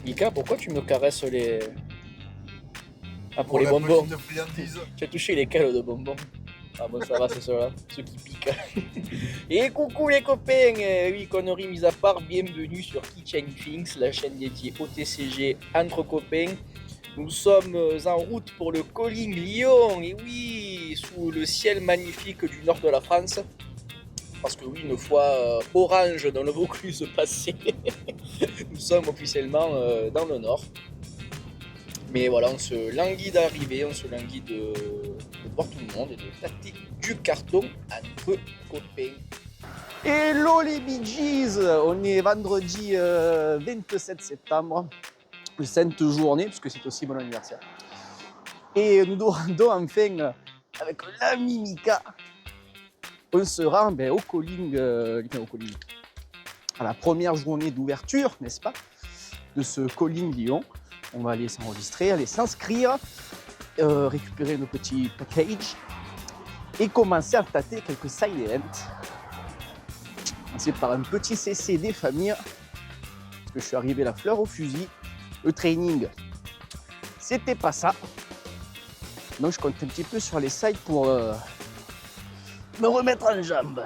Mika, pourquoi tu me caresses les... Ah, pour Oh, les la bonbons. petite friandise. Tu as touché lesquels de bonbons? Ah bon, ça va, c'est ceux-là, ceux qui piquent. Et coucou les copains, oui, conneries mis à part, bienvenue sur Kitchen Things, la chaîne dédiée au TCG entre copains. Nous sommes en route pour le Calling Lyon, et oui, sous le ciel magnifique du nord de la France. Parce que oui, une fois orange dans le Vaucluse passé, nous sommes officiellement dans le nord. Mais voilà, on se languit d'arriver, on se languit de voir tout le monde et de tâter du carton entre copains. Hello les Bee Gees, on est vendredi 27 septembre, une sainte journée, puisque c'est aussi mon anniversaire. Et nous rendons enfin, avec l'ami Mika, on se rend au calling, à la première journée d'ouverture, n'est-ce pas, de ce calling Lyon. On va aller s'enregistrer, aller s'inscrire, récupérer nos petits packages et commencer à tâter quelques side events. Commencer par un petit CC des familles, parce que je suis arrivé la fleur au fusil. Le training, c'était pas ça. Donc je compte un petit peu sur les sides pour me remettre en jambes.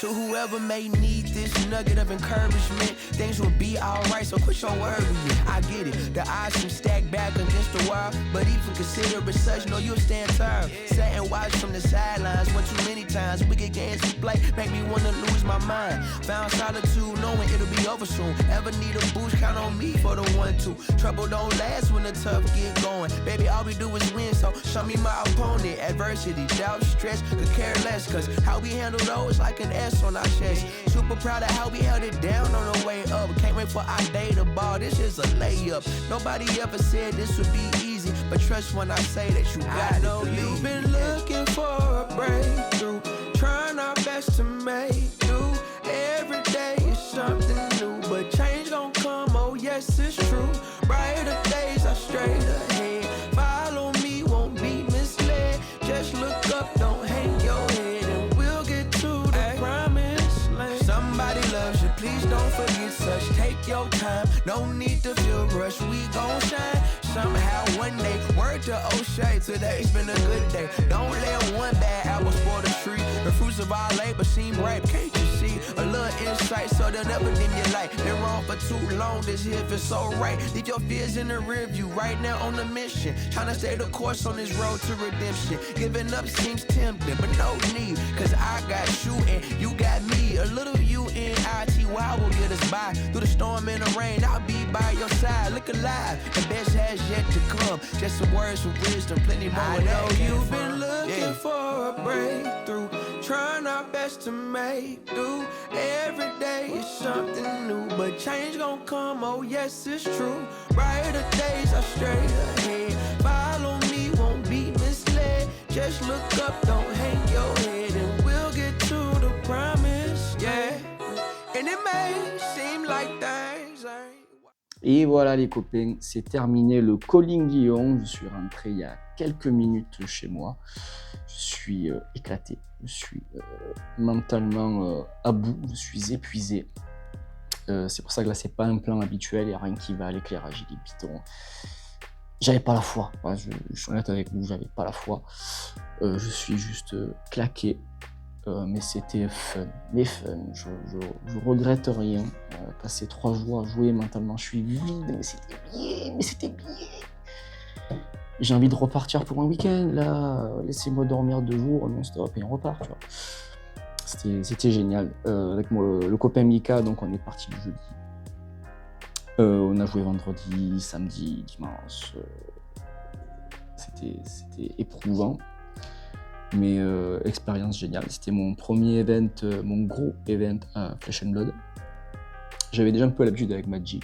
To whoever may need this nugget of encouragement, things will be alright, so quit your worry. I get it, the odds seem stacked back against the wall, but even consider it such, know you'll stand tall. Sat and watch from the sidelines, one too many times. Wicked games we play, make me wanna lose my mind. Found solitude, knowing it'll be over soon. Ever need a boost, count on me for the 1-2. Trouble don't last when the tough get going. Baby, all we do is win, so show me my opponent. Adversity, doubt, stress, could care less, cause how we handle those like an S on our chest. Super proud of how we held it down on the way up. Can't wait for our day to ball, this is a layup. Nobody ever said this would be easy, but trust when I say that you got it. I know you've been looking for a breakthrough, trying our best to make do. Every day is something new, but change gon' come, oh yes it's true. Brighter days are straight ahead. Follow me, won't be misled. Just look up, don't hang your head, and we'll get to the promised land. Somebody loves you, please don't forget such. Take your time, no need to feel rushed. We gon' shine somehow one day. Word to O'Shea, today's been a good day. Don't let one bad apple spoil the tree. The fruits of our labor seem ripe, can't you see? A little insight so they'll never dim your light. Been wrong for too long, this here feels so right. Leave your fears in the rear view, right now on a mission. Trying to stay the course on this road to redemption. Giving up seems tempting, but no need, cause I got you and you got me. A little UNITY will get us by. Through the storm and the rain, I'll be by your side. Look alive, the best has yet to come. Just some words of wisdom, plenty more. I know you've been looking for a breakthrough, trying our best to make do. Every day is something new, but change gon' come, oh yes it's true. Brighter days are straight ahead. Follow me, won't be misled. Just look up, don't hang your head, and we'll get to the promise, yeah. And it may seem like things ain't. Et voilà les copains, c'est terminé le Calling Lyon. Je suis rentré il y a quelques minutes chez moi. Je suis éclaté, je suis mentalement à bout, je suis épuisé. C'est pour ça que là c'est pas un plan habituel, il n'y a rien qui va à l'éclairage, il est bidon. J'avais pas la foi, voilà, je suis honnête avec vous, j'avais pas la foi. Je suis juste claqué. Mais c'était fun, je regrette rien. Passer 3 jours à jouer mentalement, je suis vide, mais c'était bien. J'ai envie de repartir pour un week-end, là, laissez-moi dormir 2 jours, non-stop, et on repart, tu vois. C'était génial. Avec le copain Mika, donc on est parti le jeudi. On a joué vendredi, samedi, dimanche. C'était éprouvant. Mais expérience géniale. C'était mon premier event, mon gros event à Flesh and Blood. J'avais déjà un peu l'habitude avec Magic,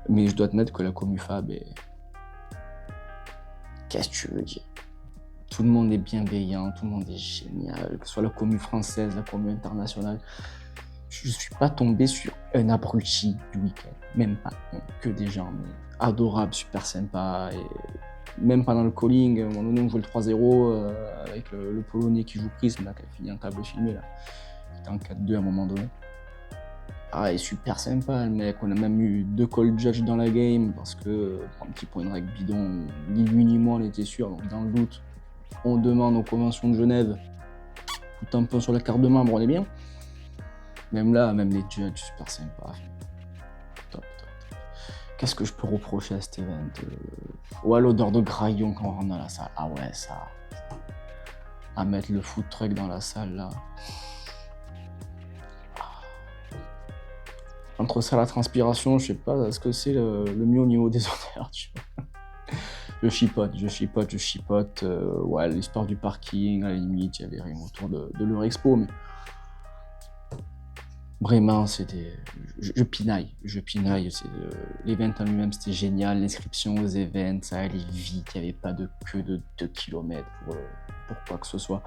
mais je dois admettre que la commu Fab est... Qu'est-ce que tu veux dire? Tout le monde est bienveillant, tout le monde est génial, que ce soit la commu française, la commu internationale. Je suis pas tombé sur un abruti du week-end, même pas, que des gens adorables, super sympas. Et même pendant le calling, à un moment donné, on jouait le 3-0 avec le Polonais qui joue Prism, là, qui a fini en table filmée, là. Il était en 4-2 à un moment donné. Ah, il est super sympa, le mec. On a même eu 2 call judge dans la game parce que, pour un petit point de règle bidon, ni lui ni moi on était sûr. Donc, dans le doute, on demande aux conventions de Genève, tout un peu sur la carte de membre, on est bien. Même là, même les judges, super sympa. Top. Qu'est-ce que je peux reprocher à cet event? Ouais, l'odeur de graillon quand on rentre dans la salle. Ah ouais, ça. À mettre le food truck dans la salle, là. Entre ça et la transpiration, je sais pas ce que c'est le mieux au niveau des odeurs, tu vois. Je chipote. Ouais, l'histoire du parking, à la limite, il y avait rien autour de leur expo, mais vraiment, c'était. Je pinaille. L'event en lui-même, c'était génial. L'inscription aux events, ça allait vite. Il n'y avait pas de queue de 2 km pour quoi que ce soit.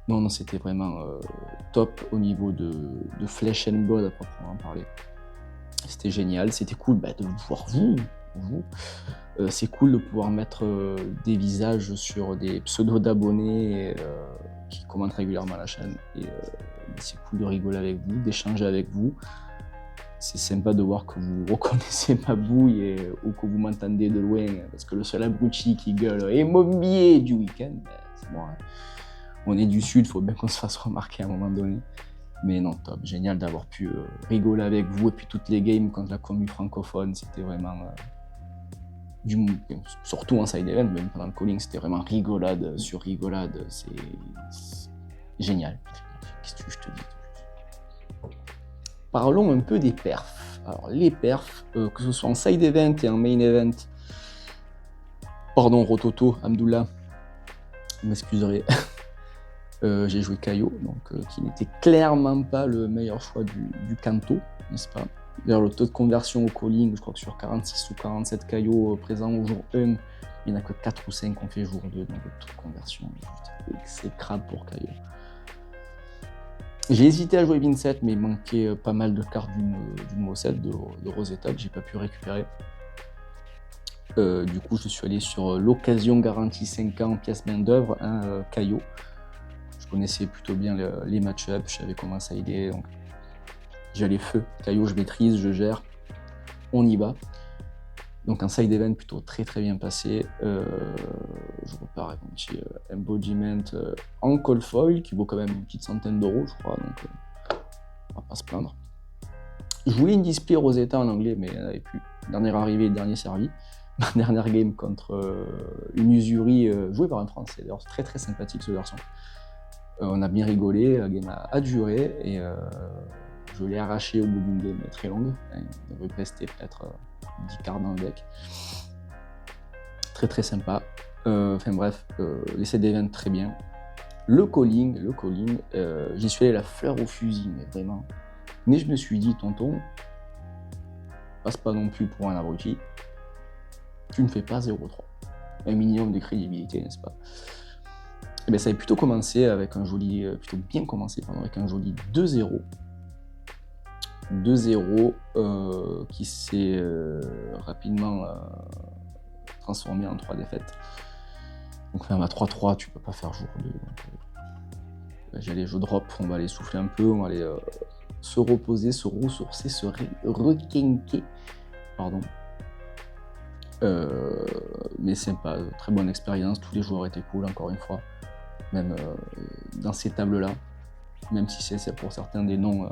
Non, c'était vraiment top au niveau de Flesh and Blood à proprement parler. C'était génial. C'était cool de vous voir vous. C'est cool de pouvoir mettre des visages sur des pseudos d'abonnés qui commentent régulièrement la chaîne. Et c'est cool de rigoler avec vous, d'échanger avec vous. C'est sympa de voir que vous reconnaissez ma bouille ou que vous m'entendez de loin. Parce que le seul abruti qui gueule « Et mon billet du week-end », c'est moi. Hein. On est du sud, il faut bien qu'on se fasse remarquer à un moment donné. Mais non, top, génial d'avoir pu rigoler avec vous. Et puis toutes les games contre la commu francophone, c'était vraiment... surtout en side event, même pendant le calling, c'était vraiment rigolade sur rigolade. C'est génial. Qu'est-ce que je te dis? Parlons un peu des perfs. Alors les perfs, que ce soit en side event et en main event, pardon Rototo, Amdoullah, vous m'excuserez, j'ai joué Kaio, donc qui n'était clairement pas le meilleur choix du Kanto, n'est-ce pas? D'ailleurs, le taux de conversion au calling, je crois que sur 46 ou 47 Kaio présents au jour 1, il n'y en a que 4 ou 5 qu'on fait jour 2, donc le taux de conversion est juste exécrable pour Kaio. J'ai hésité à jouer Vincent, mais il manquait pas mal de cartes d'une Mosset de Rosetta que j'ai pas pu récupérer. Du coup, je suis allé sur l'occasion garantie 5 ans pièce main d'œuvre, Kaio. Je connaissais plutôt bien les match-ups, je savais comment ça allait, donc j'allais feu. Kaio, je maîtrise, je gère, on y va. Donc un side event plutôt très bien passé. Je repars avec mon petit embodiment en call foil qui vaut quand même une petite centaine d'euros, je crois, donc on va pas se plaindre. Je voulais une display Rosetta en anglais, mais il n'y en avait plus. Dernière arrivée, dernier servi. Ma dernière game contre une Usuri jouée par un Français, d'ailleurs très sympathique ce garçon. On a bien rigolé, la game a duré et je l'ai arraché au bout d'une game très longue. Il devrait rester peut-être 10 cartes dans le deck. Très sympa. Enfin bref, les side events très bien. Le calling, j'y suis allé la fleur au fusil, mais vraiment. Mais je me suis dit, tonton, passe pas non plus pour un abruti. Tu ne fais pas 0-3. Un minimum de crédibilité, n'est-ce pas? Et bien ça avait plutôt commencé avec un joli, avec un joli 2-0. 2-0 qui s'est rapidement transformé en 3 défaites. Donc même à 3-3, tu peux pas faire jour 2. J'allais, je drop, on va aller souffler un peu, on va aller se reposer, se ressourcer, se requinquer. Pardon. Mais sympa, très bonne expérience, tous les joueurs étaient cool, encore une fois. Même dans ces tables-là, même si c'est pour certains des noms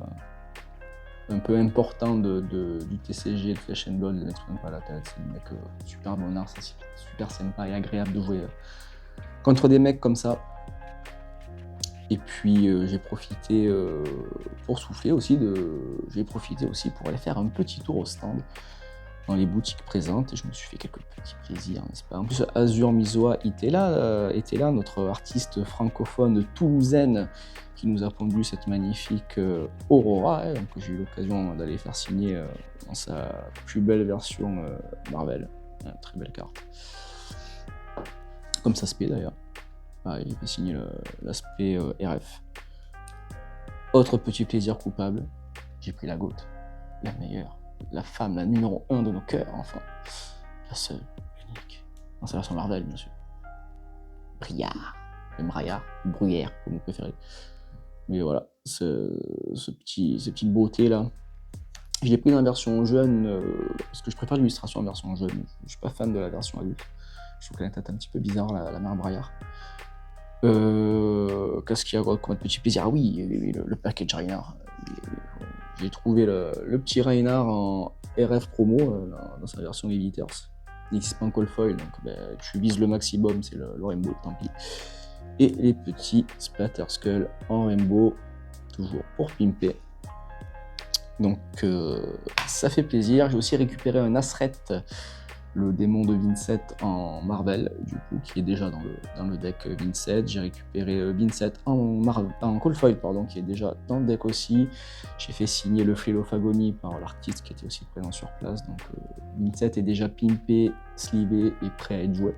un peu importants du TCG, le Flesh and Blood, ne l'exprime pas la tête. C'est des mecs super bonnards, c'est super sympa et agréable de jouer contre des mecs comme ça. Et puis j'ai profité pour souffler aussi, j'ai profité aussi pour aller faire un petit tour au stand dans les boutiques présentes et je me suis fait quelques petits plaisirs, n'est-ce pas? En plus, Azur Misoa était là, notre artiste francophone toulousaine qui nous a pondu cette magnifique Aurora, donc j'ai eu l'occasion d'aller faire signer dans sa plus belle version Marvel. Très belle carte. Comme ça se paie d'ailleurs. Il fait signer l'aspect RF. Autre petit plaisir coupable, j'ai pris la GOAT, la meilleure, la femme, la numéro 1 de nos cœurs, enfin. La seule, l'unique, Dans sa version Marvel, bien sûr. Briard, même Braillard, ou Bruyère, comme vous préférez. Mais voilà, ces petites beautés là. Je l'ai pris dans la version jeune, parce que je préfère l'illustration en version jeune. Je suis pas fan de la version adulte. Je trouve qu'elle a une tête un petit peu bizarre, la mère Braillard. Qu'est-ce qu'il y a comme petit plaisir? Ah oui, le package Reinhardt. J'ai trouvé le petit Reinhardt en RF promo dans sa version Editors. Il n'existe pas en call foil, donc tu vises le maximum, c'est le rainbow, tant pis. Et les petits Splatter Skull en rainbow, toujours pour pimper. Donc ça fait plaisir. J'ai aussi récupéré un Asret, le démon de Vincent en Marvel, du coup, qui est déjà dans le deck Vincent. J'ai récupéré Vincent en Cold Foil, pardon, qui est déjà dans le deck aussi. J'ai fait signer le Philophagonie par l'artiste qui était aussi présent sur place. Donc Vincent est déjà pimpé, slivé et prêt à être joué.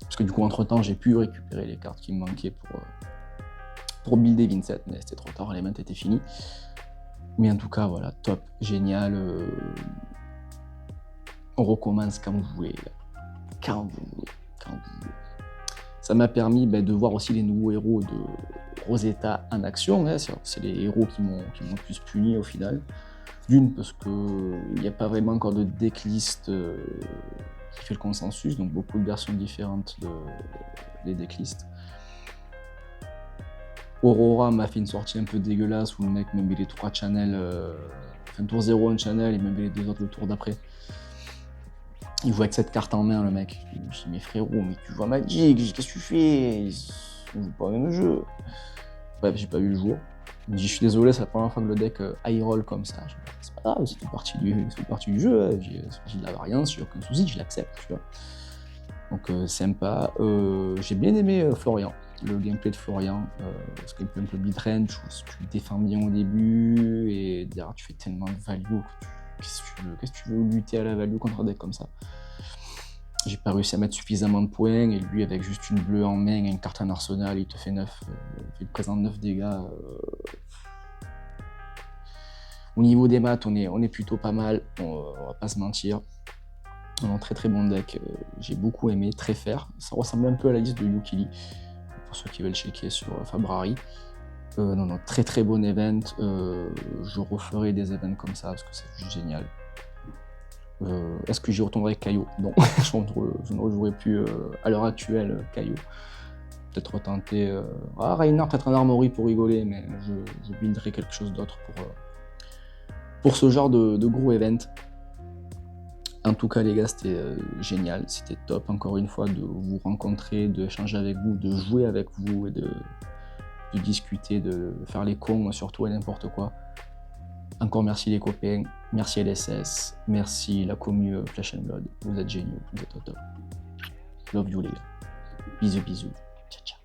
Parce que du coup, entre-temps, j'ai pu récupérer les cartes qui me manquaient pour builder Vincent, mais c'était trop tard, l'event était fini. Mais en tout cas, voilà, top, génial. On recommence quand vous voulez. Quand vous voulez. Ça m'a permis de voir aussi les nouveaux héros de Rosetta en action. Hein. C'est les héros qui m'ont le plus puni au final. D'une, parce qu'il n'y a pas vraiment encore de decklist qui fait le consensus, donc beaucoup de versions différentes des decklists. Aurora m'a fait une sortie un peu dégueulasse où le mec m'a mis les 3 channels, tour 0 un channel et m'a mis les 2 autres le tour d'après. Il jouait avec cette carte en main, le mec. Je me suis dit, mais frérot, mais tu joues à Magic, qu'est-ce que tu fais? On joue pas au même jeu. Bref, j'ai pas eu le jour. Il me dit, je suis désolé, c'est la première fois que le deck high roll comme ça. C'est pas grave, c'est partie du jeu. C'est partie de la variance, j'ai aucun souci, je l'accepte, tu vois. Donc sympa. J'ai bien aimé Florian, le gameplay de Florian, parce qu'il peut un peu mid-range, tu défends bien au début, et derrière tu fais tellement de value que qu'est-ce que tu veux lutter à la value contre un deck comme ça? J'ai pas réussi à mettre suffisamment de points, et lui avec juste une bleue en main et une carte en arsenal, il te fait 9, il te présente 9 dégâts. Au niveau des maths, on est plutôt pas mal, on va pas se mentir. On a un très très bon deck, j'ai beaucoup aimé, très fair. Ça ressemble un peu à la liste de Yukili, pour ceux qui veulent checker sur Fabrari. Non, très très bon event. Je referai des events comme ça parce que c'est juste génial. Est-ce que j'y retournerai avec Caillou? Non, je ne rejouerai plus à l'heure actuelle Caillou. Peut-être retenter Reinhardt, peut-être un Armory pour rigoler, mais je builderai quelque chose d'autre pour ce genre de gros event. En tout cas, les gars, c'était génial, c'était top, encore une fois, de vous rencontrer, d'échanger avec vous, de jouer avec vous et de discuter, de faire les cons, surtout à n'importe quoi. Encore merci les copains, merci LSS, merci la commu Flesh and Blood, vous êtes géniaux, vous êtes au top. Love you les gars. Bisous, bisous. Ciao, ciao.